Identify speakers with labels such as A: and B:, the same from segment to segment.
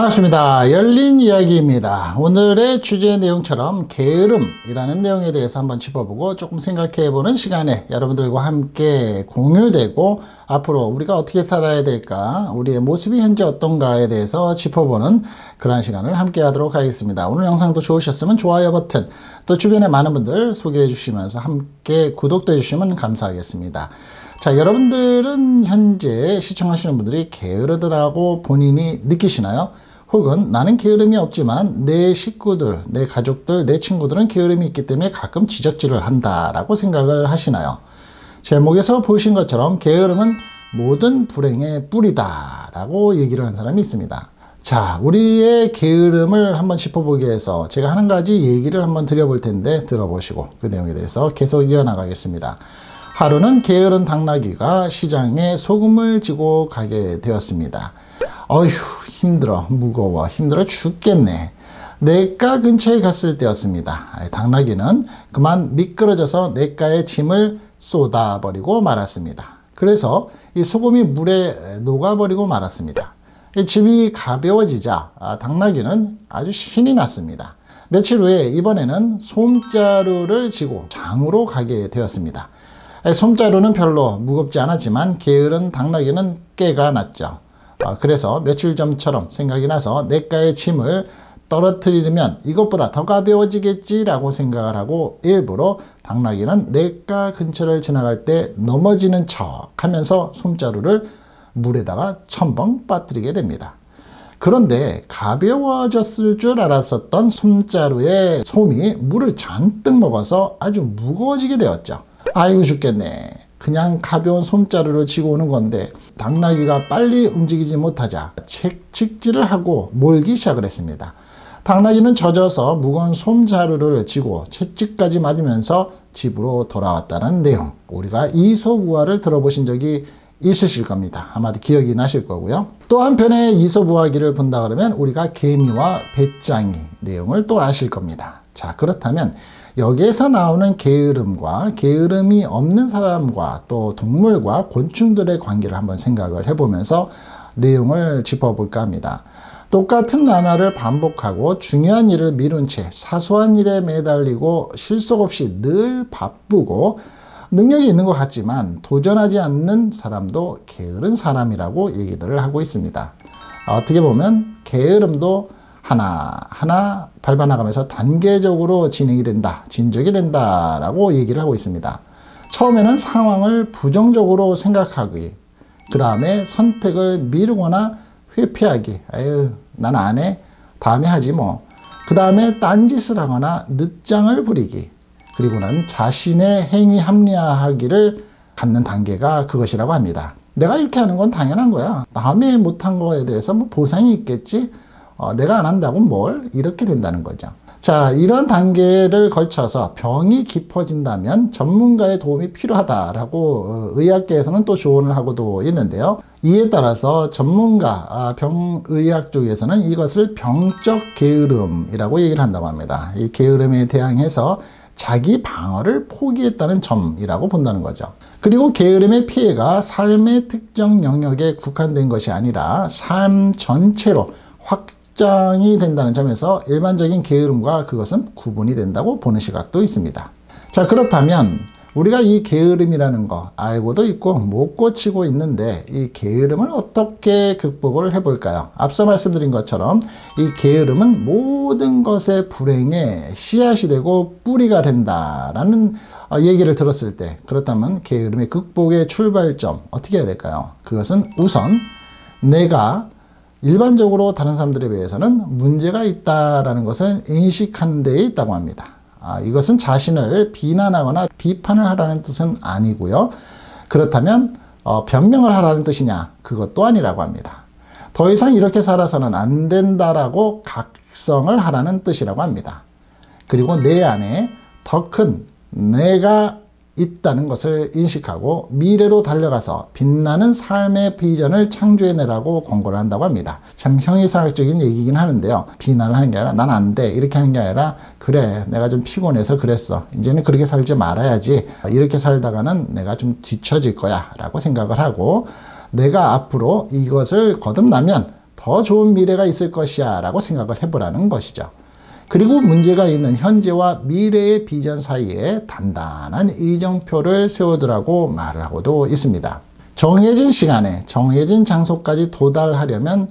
A: 반갑습니다. 열린 이야기입니다. 오늘의 주제 내용처럼 게으름이라는 내용에 대해서 한번 짚어보고 조금 생각해보는 시간에 여러분들과 함께 공유되고 앞으로 우리가 어떻게 살아야 될까, 우리의 모습이 현재 어떤가에 대해서 짚어보는 그런 시간을 함께 하도록 하겠습니다. 오늘 영상도 좋으셨으면 좋아요 버튼, 또 주변에 많은 분들 소개해 주시면서 함께 구독도 해주시면 감사하겠습니다. 자, 여러분들은 현재 시청하시는 분들이 게으르더라고 본인이 느끼시나요? 혹은 나는 게으름이 없지만 내 식구들, 내 가족들, 내 친구들은 게으름이 있기 때문에 가끔 지적질을 한다라고 생각을 하시나요? 제목에서 보신 것처럼 게으름은 모든 불행의 뿌리다 라고 얘기를 한 사람이 있습니다. 자, 우리의 게으름을 한번 짚어보기 위해서 제가 한 가지 얘기를 한번 드려볼 텐데 들어보시고 그 내용에 대해서 계속 이어나가겠습니다. 하루는 게으른 당나귀가 시장에 소금을 지고 가게 되었습니다. 어휴, 힘들어, 무거워, 힘들어 죽겠네. 냇가 근처에 갔을 때였습니다. 당나귀는 그만 미끄러져서 냇가에 짐을 쏟아버리고 말았습니다. 그래서 이 소금이 물에 녹아버리고 말았습니다. 이 짐이 가벼워지자 당나귀는 아주 신이 났습니다. 며칠 후에 이번에는 솜자루를 지고 장으로 가게 되었습니다. 솜자루는 별로 무겁지 않았지만 게으른 당나귀는 깨가 났죠. 그래서 며칠 전처럼 생각이 나서 냇가의 짐을 떨어뜨리면 이것보다 더 가벼워지겠지라고 생각을 하고 일부러 당나귀는 냇가 근처를 지나갈 때 넘어지는 척 하면서 솜자루를 물에다가 첨벙 빠뜨리게 됩니다. 그런데 가벼워졌을 줄 알았었던 솜자루의 솜이 물을 잔뜩 먹어서 아주 무거워지게 되었죠. 아이고 죽겠네. 그냥 가벼운 솜자루를 지고 오는 건데 당나귀가 빨리 움직이지 못하자 채찍질을 하고 몰기 시작을 했습니다. 당나귀는 젖어서 무거운 솜자루를 지고 채찍까지 맞으면서 집으로 돌아왔다는 내용, 우리가 이솝우화를 들어보신 적이 있으실 겁니다. 아마도 기억이 나실 거고요. 또 한편의 이솝우화기를 본다 그러면 우리가 개미와 배짱이 내용을 또 아실 겁니다. 자, 그렇다면 여기에서 나오는 게으름과 게으름이 없는 사람과 또 동물과 곤충들의 관계를 한번 생각을 해보면서 내용을 짚어볼까 합니다. 똑같은 나날을 반복하고 중요한 일을 미룬 채 사소한 일에 매달리고 실속 없이 늘 바쁘고 능력이 있는 것 같지만 도전하지 않는 사람도 게으른 사람이라고 얘기들을 하고 있습니다. 어떻게 보면 게으름도 하나하나 밟아나가면서 단계적으로 진행이 된다, 진적이 된다라고 얘기를 하고 있습니다. 처음에는 상황을 부정적으로 생각하기, 그 다음에 선택을 미루거나 회피하기, 아유 난 안 해, 다음에 하지 뭐, 그 다음에 딴짓을 하거나 늦장을 부리기, 그리고는 자신의 행위 합리화하기를 갖는 단계가 그것이라고 합니다. 내가 이렇게 하는 건 당연한 거야, 남의 못한 거에 대해서 뭐 보상이 있겠지, 내가 안 한다고 뭘, 이렇게 된다는 거죠. 자, 이런 단계를 거쳐서 병이 깊어진다면 전문가의 도움이 필요하다라고 의학계에서는 또 조언을 하고도 있는데요. 이에 따라서 전문가, 병의학 쪽에서는 이것을 병적 게으름이라고 얘기를 한다고 합니다. 이 게으름에 대항해서 자기 방어를 포기했다는 점이라고 본다는 거죠. 그리고 게으름의 피해가 삶의 특정 영역에 국한된 것이 아니라 삶 전체로 확장이 된다는 점에서 일반적인 게으름과 그것은 구분이 된다고 보는 시각도 있습니다. 자, 그렇다면 우리가 이 게으름이라는 거 알고도 있고 못 고치고 있는데 이 게으름을 어떻게 극복을 해볼까요? 앞서 말씀드린 것처럼 이 게으름은 모든 것의 불행의 씨앗이 되고 뿌리가 된다라는 얘기를 들었을 때, 그렇다면 게으름의 극복의 출발점 어떻게 해야 될까요? 그것은 우선 내가 일반적으로 다른 사람들에 비해서는 문제가 있다라는 것을 인식하는 데에 있다고 합니다. 이것은 자신을 비난하거나 비판을 하라는 뜻은 아니고요. 그렇다면 변명을 하라는 뜻이냐? 그것도 아니라고 합니다. 더 이상 이렇게 살아서는 안 된다라고 각성을 하라는 뜻이라고 합니다. 그리고 내 안에 더 큰 내가 있다는 것을 인식하고 미래로 달려가서 빛나는 삶의 비전을 창조해내라고 권고를 한다고 합니다. 참 형이상학적인 얘기긴 하는데요. 비난을 하는 게 아니라 난 안 돼 이렇게 하는 게 아니라, 그래 내가 좀 피곤해서 그랬어, 이제는 그렇게 살지 말아야지, 이렇게 살다가는 내가 좀 뒤처질 거야 라고 생각을 하고, 내가 앞으로 이것을 거듭나면 더 좋은 미래가 있을 것이야 라고 생각을 해보라는 것이죠. 그리고 문제가 있는 현재와 미래의 비전 사이에 단단한 이정표를 세우더라고 말을 하고도 있습니다. 정해진 시간에 정해진 장소까지 도달하려면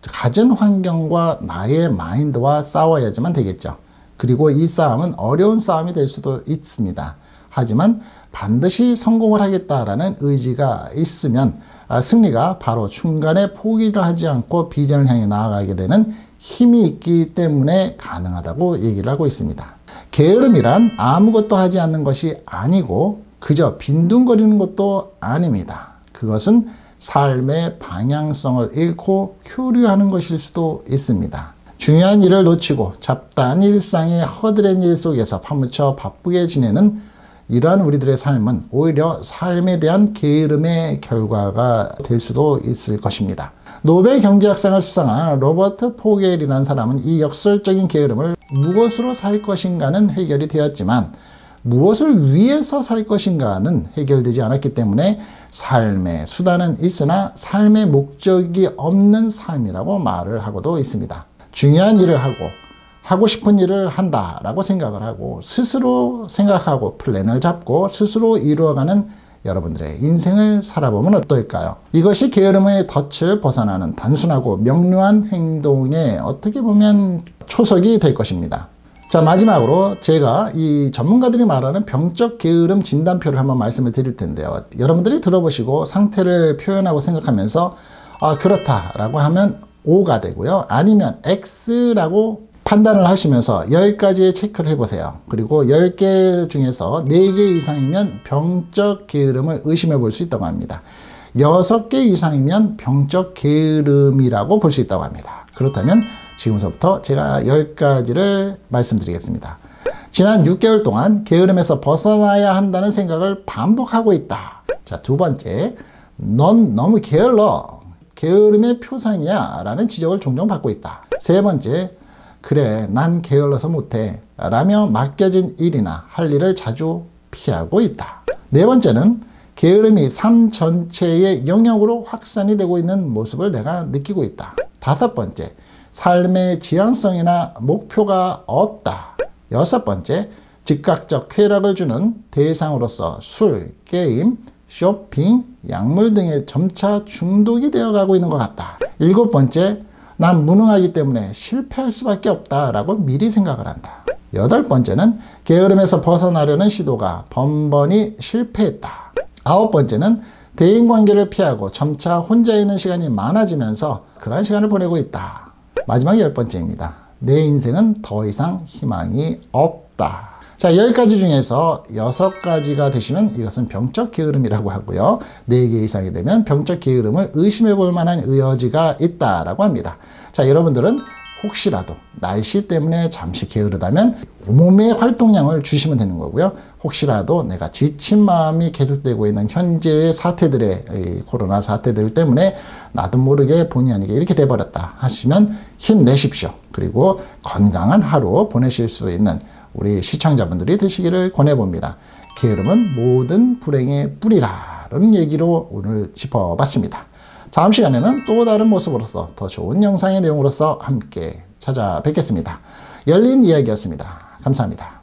A: 가진 환경과 나의 마인드와 싸워야지만 되겠죠. 그리고 이 싸움은 어려운 싸움이 될 수도 있습니다. 하지만 반드시 성공을 하겠다라는 의지가 있으면 승리가 바로 중간에 포기를 하지 않고 비전을 향해 나아가게 되는 힘이 있기 때문에 가능하다고 얘기를 하고 있습니다. 게으름이란 아무것도 하지 않는 것이 아니고 그저 빈둥거리는 것도 아닙니다. 그것은 삶의 방향성을 잃고 교류하는 것일 수도 있습니다. 중요한 일을 놓치고 잡다한 일상의 허드렛 일 속에서 파묻혀 바쁘게 지내는 이러한 우리들의 삶은 오히려 삶에 대한 게으름의 결과가 될 수도 있을 것입니다. 노벨 경제학상을 수상한 로버트 포겔이라는 사람은 이 역설적인 게으름을 무엇으로 살 것인가는 해결이 되었지만 무엇을 위해서 살 것인가는 해결되지 않았기 때문에 삶의 수단은 있으나 삶의 목적이 없는 삶이라고 말을 하고도 있습니다. 중요한 일을 하고 싶은 일을 한다라고 생각을 하고 스스로 생각하고 플랜을 잡고 스스로 이루어가는 여러분들의 인생을 살아보면 어떨까요? 이것이 게으름의 덫을 벗어나는 단순하고 명료한 행동에 어떻게 보면 초석이 될 것입니다. 자, 마지막으로 제가 이 전문가들이 말하는 병적 게으름 진단표를 한번 말씀을 드릴 텐데요. 여러분들이 들어보시고 상태를 표현하고 생각하면서 그렇다라고 하면 O가 되고요. 아니면 X라고 판단을 하시면서 10가지의 체크를 해보세요. 그리고 10개 중에서 4개 이상이면 병적 게으름을 의심해 볼 수 있다고 합니다. 6개 이상이면 병적 게으름이라고 볼 수 있다고 합니다. 그렇다면 지금부터 제가 10가지를 말씀드리겠습니다. 지난 6개월 동안 게으름에서 벗어나야 한다는 생각을 반복하고 있다. 자, 두 번째, 넌 너무 게을러. 게으름의 표상이야 라는 지적을 종종 받고 있다. 세 번째, 그래 난 게을러서 못해 라며 맡겨진 일이나 할 일을 자주 피하고 있다. 네 번째는 게으름이 삶 전체의 영역으로 확산이 되고 있는 모습을 내가 느끼고 있다. 다섯 번째, 삶의 지향성이나 목표가 없다. 여섯 번째, 즉각적 쾌락을 주는 대상으로서 술, 게임, 쇼핑, 약물 등에 점차 중독이 되어가고 있는 것 같다. 일곱 번째, 난 무능하기 때문에 실패할 수밖에 없다라고 미리 생각을 한다. 여덟 번째는 게으름에서 벗어나려는 시도가 번번이 실패했다. 아홉 번째는 대인관계를 피하고 점차 혼자 있는 시간이 많아지면서 그런 시간을 보내고 있다. 마지막 10번째입니다. 내 인생은 더 이상 희망이 없다. 자, 10가지 중에서 6가지가 되시면 이것은 병적 게으름이라고 하고요. 4개 이상이 되면 병적 게으름을 의심해 볼 만한 여지가 있다라고 합니다. 자, 여러분들은 혹시라도 날씨 때문에 잠시 게으르다면 몸의 활동량을 주시면 되는 거고요. 혹시라도 내가 지친 마음이 계속되고 있는 현재의 사태들의 코로나 사태들 때문에 나도 모르게 본의 아니게 이렇게 돼버렸다 하시면 힘내십시오. 그리고 건강한 하루 보내실 수 있는 우리 시청자분들이 되시기를 권해봅니다. 게으름은 모든 불행의 뿌리라는 얘기로 오늘 짚어봤습니다. 다음 시간에는 또 다른 모습으로서 더 좋은 영상의 내용으로서 함께 찾아뵙겠습니다. 열린 이야기였습니다. 감사합니다.